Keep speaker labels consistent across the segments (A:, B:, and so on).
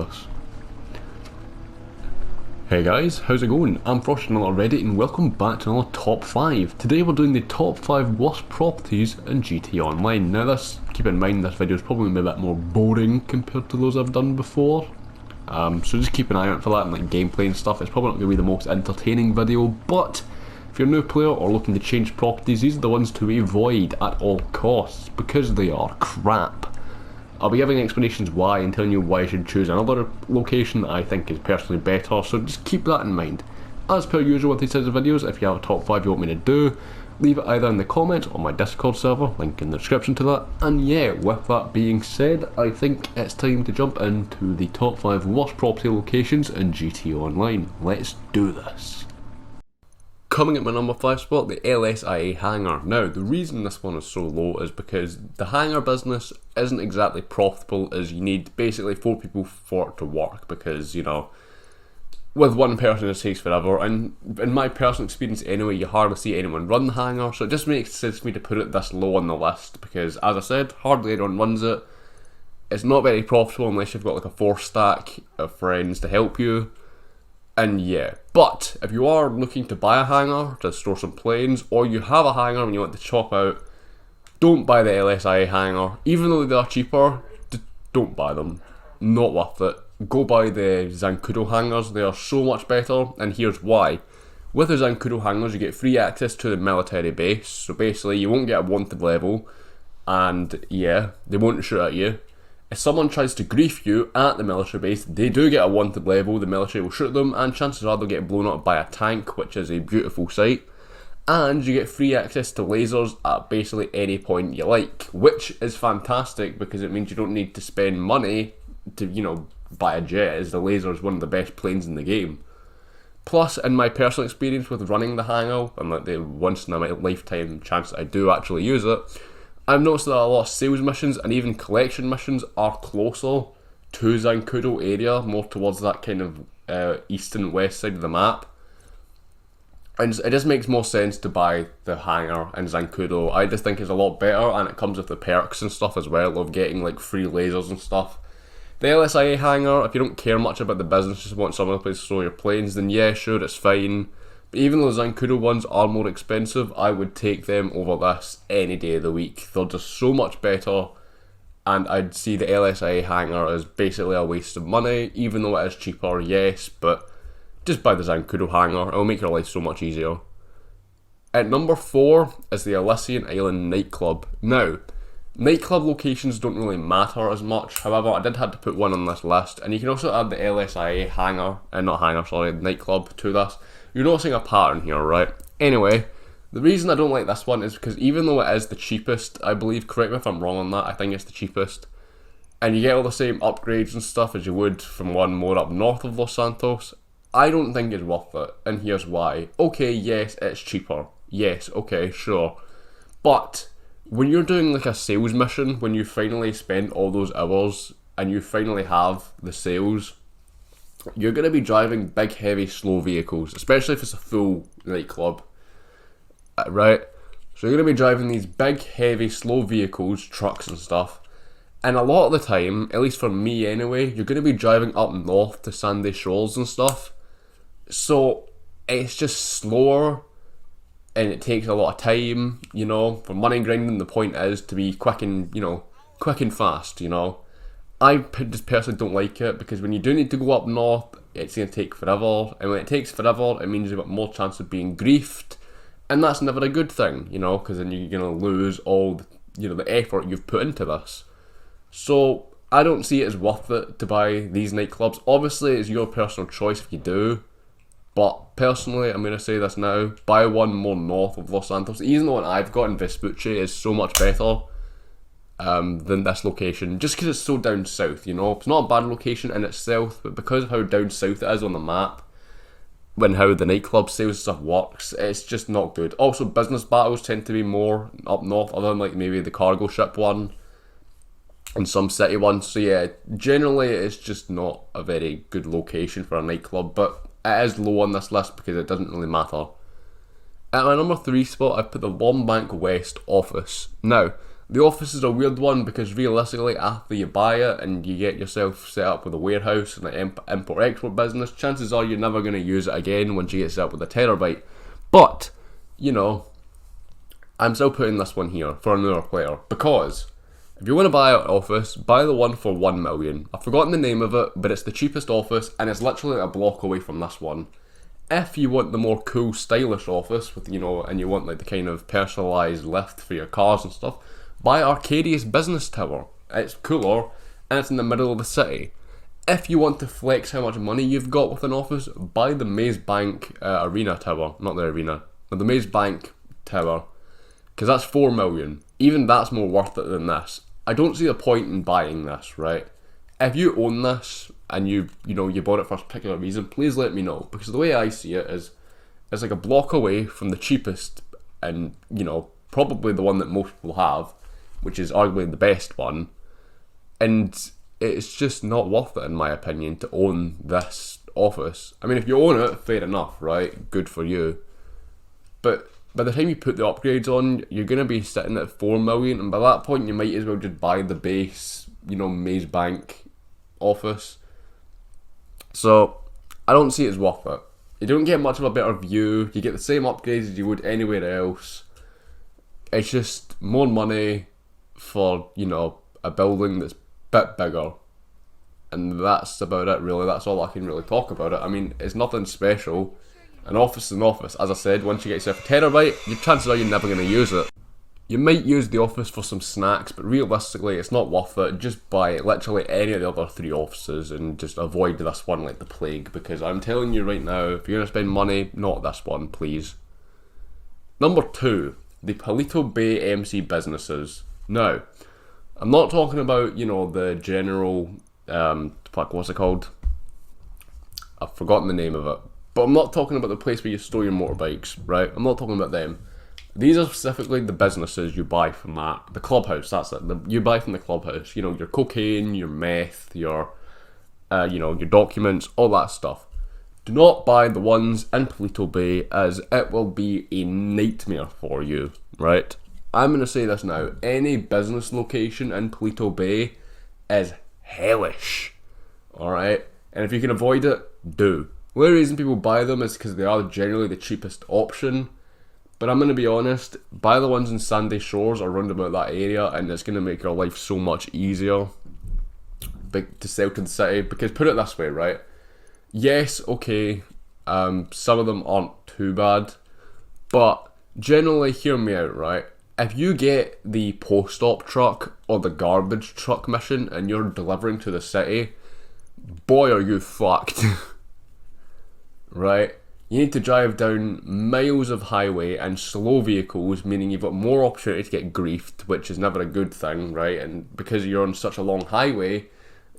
A: this. Hey guys, how's it going? I'm Frost and already, and welcome back to another top 5. Today we're doing the top 5 worst properties in GTA Online. Now keep in mind this video is probably going to be a bit more boring compared to those I've done before. So just keep an eye out for that and like gameplay and stuff. It's probably not going to be the most entertaining video, but if you're a new player or looking to change properties, these are the ones to avoid at all costs because they are crap. I'll be giving explanations why and telling you why you should choose another location that I think is personally better, so just keep that in mind. As per usual with these types of videos, if you have a top 5 you want me to do, leave it either in the comments or my Discord server, link in the description to that. And yeah, with that being said, I think it's time to jump into the top 5 worst property locations in GTA Online. Let's do this. Coming at my number 5 spot, the LSIA Hangar. Now, the reason this one is so low is because the hangar business isn't exactly profitable, as you need basically 4 people for it to work, because, you know, with one person it takes forever, and in my personal experience anyway, you hardly see anyone run the hangar, so it just makes sense for me to put it this low on the list, because as I said, hardly anyone runs it. It's not very profitable unless you've got like a 4 stack of friends to help you. And yeah, but if you are looking to buy a hangar to store some planes, or you have a hangar and you want to chop out, don't buy the LSIA hangar. Even though they are cheaper, don't buy them. Not worth it. Go buy the Zancudo hangars, they are so much better, and here's why. With the Zancudo hangars you get free access to the military base, so basically you won't get a wanted level, and yeah, they won't shoot at you. If someone tries to grief you at the military base, they do get a wanted level, the military will shoot them, and chances are they'll get blown up by a tank, which is a beautiful sight. And you get free access to lasers at basically any point you like, which is fantastic because it means you don't need to spend money to, you know, buy a jet, as the laser is one of the best planes in the game. Plus, in my personal experience with running the hangar, and like the once in a lifetime chance that I do actually use it, I've noticed that a lot of sales missions and even collection missions are closer to Zancudo area, more towards that kind of east and west side of the map. And it just makes more sense to buy the hangar in Zancudo. I just think it's a lot better, and it comes with the perks and stuff as well of getting like free lasers and stuff. The LSIA hangar, if you don't care much about the business, just want some other place to store your planes, then yeah, sure, it's fine. But even though the Zancudo ones are more expensive, I would take them over this any day of the week. They're just so much better, and I'd see the LSIA hangar as basically a waste of money, even though it is cheaper, yes, but just buy the Zancudo hangar, it'll make your life so much easier. At number 4 is the Elysian Nightclub. Now, nightclub locations don't really matter as much, however I did have to put one on this list, and you can also add the LSIA hangar, nightclub to this. You're noticing a pattern here, right? Anyway, the reason I don't like this one is because even though it is the cheapest, I believe, correct me if I'm wrong on that, I think it's the cheapest, and you get all the same upgrades and stuff as you would from one more up north of Los Santos, I don't think it's worth it, and here's why. Okay, yes, it's cheaper. Yes, okay, sure. But when you're doing like a sales mission, when you finally spend all those hours and you finally have the sales, you're going to be driving big, heavy, slow vehicles, especially if it's a full nightclub, right? So you're going to be driving these big, heavy, slow vehicles, trucks and stuff, and a lot of the time, at least for me anyway, you're going to be driving up north to Sandy Shores and stuff, so it's just slower, and it takes a lot of time, you know, for money grinding. The point is to be quick and, you know, quick and fast, you know. I just personally don't like it, because when you do need to go up north, it's going to take forever, and when it takes forever, it means you've got more chance of being griefed, and that's never a good thing, you know, because then you're going to lose all the, you know, the effort you've put into this. So I don't see it as worth it to buy these nightclubs. Obviously it's your personal choice if you do, but personally I'm going to say this now, buy one more north of Los Santos. Even the one I've got in Vespucci is so much better than this location, just because it's so down south, you know. It's not a bad location in itself, but because of how down south it is on the map, when how the nightclub sales stuff works, it's just not good. Also, business battles tend to be more up north, other than like maybe the cargo ship one and some city ones. So yeah, generally it's just not a very good location for a nightclub, but it is low on this list because it doesn't really matter. At my number 3 spot, I've put the Lombank West Office. Now, The office is a weird one because realistically, after you buy it and you get yourself set up with a warehouse and an import-export business, chances are you're never going to use it again once you get set up with a terabyte. But, you know, I'm still putting this one here for another player because if you want to buy an office, buy the one for 1 million. I've forgotten the name of it, but it's the cheapest office and it's literally a block away from this one. If you want the more cool, stylish office with, you know, and you want like the kind of personalised lift for your cars and stuff, buy Arcadius Business Tower. It's cooler and it's in the middle of the city. If you want to flex how much money you've got with an office, buy the Maze Bank Arena Tower. Not the Arena, but the Maze Bank Tower. Because that's 4 million. Even that's more worth it than this. I don't see the point in buying this, right? If you own this and you bought it for a particular reason, please let me know. Because the way I see it is, it's like a block away from the cheapest and, you know, probably the one that most people have, which is arguably the best one. And it's just not worth it, in my opinion, to own this office. I mean, if you own it, fair enough, right? Good for you. But by the time you put the upgrades on, you're going to be sitting at 4 million, and by that point you might as well just buy the base, you know, Maze Bank office. So I don't see it as worth it. You don't get much of a better view, you get the same upgrades as you would anywhere else. It's just more money for, you know, a building that's a bit bigger. And that's about it, really. That's all I can really talk about it. I mean, it's nothing special. An office is an office. As I said, once you get yourself a terabyte, your chances are you're never going to use it. You might use the office for some snacks, but realistically it's not worth it. Just buy literally any of the other 3 offices and just avoid this one like the plague, because I'm telling you right now, if you're going to spend money, not this one, please. Number 2, the Paleto Bay MC Businesses. Now, I'm not talking about, you know, the general, what's it called? I've forgotten the name of it. But I'm not talking about the place where you store your motorbikes, right? I'm not talking about them. These are specifically the businesses you buy from that. The clubhouse, that's it. You buy from the clubhouse. You know, your cocaine, your meth, your your documents, all that stuff. Do not buy the ones in Paleto Bay, as it will be a nightmare for you, right? I'm going to say this now. Any business location in Paleto Bay is hellish, alright? And if you can avoid it, do. The only reason people buy them is because they are generally the cheapest option. But I'm going to be honest, buy the ones in Sandy Shores or around about that area, and it's going to make your life so much easier to sell to the city. Because put it this way, right? Yes, okay, some of them aren't too bad, but generally, hear me out, right? If you get the post-op truck or the garbage truck mission and you're delivering to the city, boy are you fucked. Right? You need to drive down miles of highway and slow vehicles, meaning you've got more opportunity to get griefed, which is never a good thing, right? And because you're on such a long highway,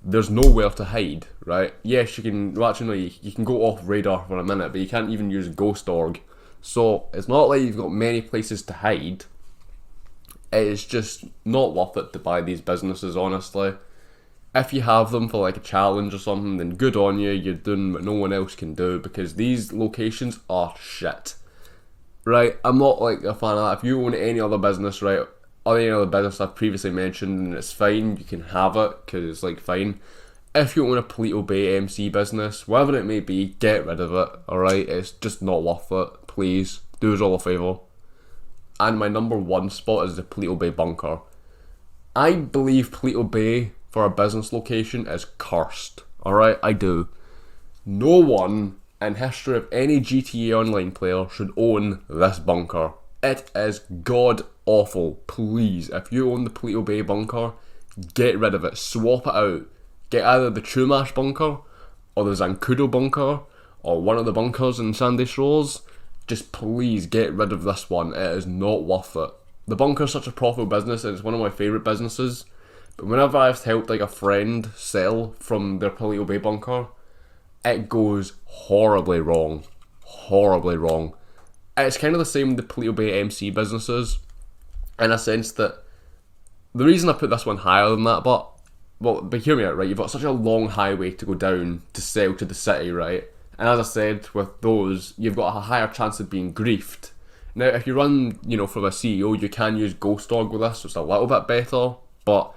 A: there's nowhere to hide, right? Yes, you can, well actually no, you can go off radar for a minute, but you can't even use Ghost Org. So it's not like you've got many places to hide. It's just not worth it to buy these businesses, honestly. If you have them for like a challenge or something, then good on you, you're doing what no one else can do, because these locations are shit. Right, I'm not like a fan of that. If you own any other business, right, or any other business I've previously mentioned, and it's fine, you can have it, because it's like fine. If you own a Paleto Bay MC business, whatever it may be, get rid of it, alright? It's just not worth it, please. Do us all a favour. And my number 1 spot is the Paleto Bay Bunker. I believe Paleto Bay for a business location is cursed, alright? I do. No one in history of any GTA Online player should own this bunker. It is god awful. Please, if you own the Paleto Bay Bunker, get rid of it. Swap it out. Get either the Chumash Bunker or the Zancudo Bunker or one of the bunkers in Sandy Shores. Just please get rid of this one. It is not worth it. The bunker is such a profitable business and it's one of my favourite businesses. But whenever I've helped like a friend sell from their Paleto Bay Bunker, it goes horribly wrong. Horribly wrong. It's kind of the same with the Paleto Bay MC businesses, in a sense that the reason I put this one higher than that, but hear me out, right? You've got such a long highway to go down to sell to the city, right? And as I said, with those, you've got a higher chance of being griefed. Now, if you run, for a CEO, you can use Ghost Dog with this, so it's a little bit better, but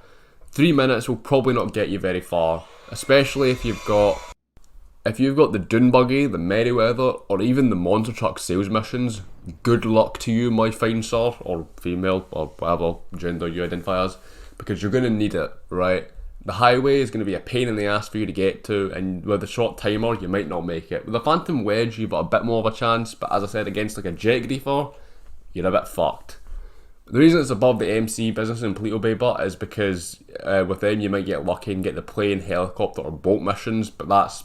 A: 3 minutes will probably not get you very far, especially if you've got the Dune Buggy, the Merryweather, or even the Monster Truck sales missions. Good luck to you, my fine sir, or female, or whatever gender you identify as, because you're going to need it, right? The highway is going to be a pain in the ass for you to get to, and with a short timer, you might not make it. With a Phantom Wedge, you've got a bit more of a chance, but as I said, against like a jet griefer, you're a bit fucked. The reason it's above the MC Business and Paleto Bay Butt is because with them you might get lucky and get the plane, helicopter, or boat missions, but that's,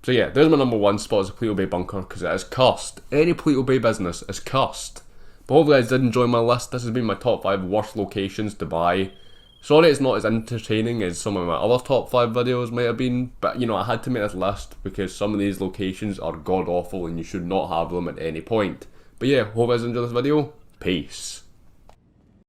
A: So yeah, there's my number 1 spot, is the Paleto Bay Bunker, because it is cursed. Any Paleto Bay business is cursed. But hopefully you guys did enjoy my list. This has been my top 5 worst locations to buy. Sorry it's not as entertaining as some of my other top 5 videos might have been, but I had to make this list because some of these locations are god awful and you should not have them at any point. But yeah, hope you guys enjoyed this video. Peace.